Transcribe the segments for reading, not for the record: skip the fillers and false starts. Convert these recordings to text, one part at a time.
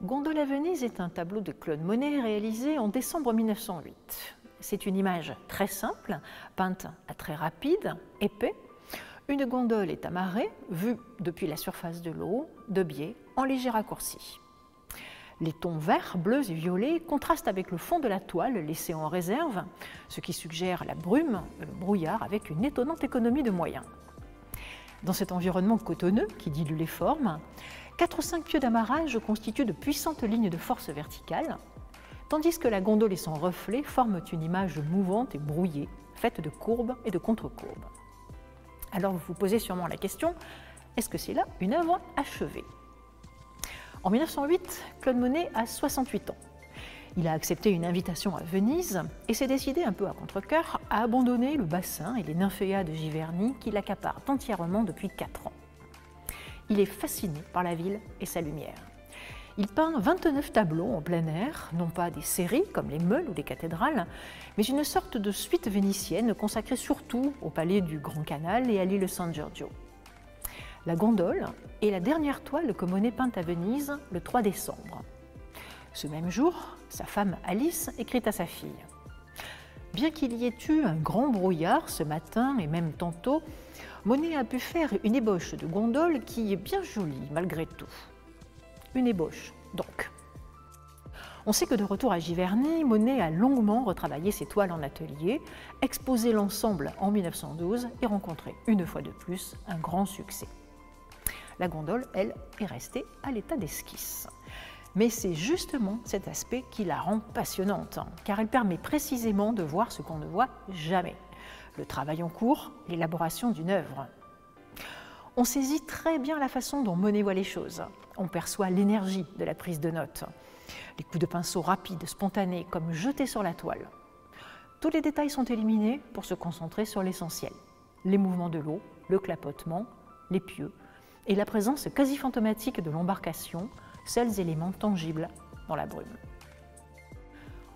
Gondole à Venise est un tableau de Claude Monet réalisé en décembre 1908. C'est une image très simple, peinte à traits rapides, épais. Une gondole est amarrée, vue depuis la surface de l'eau, de biais, en léger raccourci. Les tons verts, bleus et violets contrastent avec le fond de la toile laissé en réserve, ce qui suggère la brume, le brouillard, avec une étonnante économie de moyens. Dans cet environnement cotonneux qui dilue les formes, 4 ou 5 pieux d'amarrage constituent de puissantes lignes de force verticale, tandis que la gondole et son reflet forment une image mouvante et brouillée, faite de courbes et de contre-courbes. Alors vous vous posez sûrement la question, est-ce que c'est là une œuvre achevée? En 1908, Claude Monet a 68 ans. Il a accepté une invitation à Venise et s'est décidé un peu à contre-cœur à abandonner le bassin et les nymphéas de Giverny qui l'accaparent entièrement depuis 4 ans. Il est fasciné par la ville et sa lumière. Il peint 29 tableaux en plein air, non pas des séries comme les meules ou les cathédrales, mais une sorte de suite vénitienne consacrée surtout au palais du Grand Canal et à l'île San Giorgio. La gondole est la dernière toile que Monet peint à Venise le 3 décembre. Ce même jour, sa femme Alice écrit à sa fille « Bien qu'il y ait eu un grand brouillard ce matin et même tantôt, Monet a pu faire une ébauche de gondole qui est bien jolie malgré tout. » Une ébauche, donc. On sait que de retour à Giverny, Monet a longuement retravaillé ses toiles en atelier, exposé l'ensemble en 1912 et rencontré une fois de plus un grand succès. La gondole, elle, est restée à l'état d'esquisse. Mais c'est justement cet aspect qui la rend passionnante, car elle permet précisément de voir ce qu'on ne voit jamais. Le travail en cours, l'élaboration d'une œuvre. On saisit très bien la façon dont Monet voit les choses. On perçoit l'énergie de la prise de notes, les coups de pinceau rapides, spontanés, comme jetés sur la toile. Tous les détails sont éliminés pour se concentrer sur l'essentiel. Les mouvements de l'eau, le clapotement, les pieux, et la présence quasi fantomatique de l'embarcation, seuls éléments tangibles dans la brume.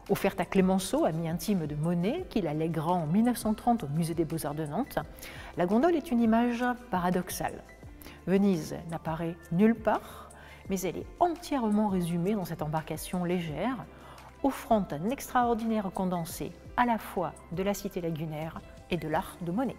Offerte à Clemenceau, ami intime de Monet, qui la lèguera en 1930 au Musée des Beaux-Arts de Nantes, la gondole est une image paradoxale. Venise n'apparaît nulle part, mais elle est entièrement résumée dans cette embarcation légère, offrant un extraordinaire condensé à la fois de la cité lagunaire et de l'art de Monet.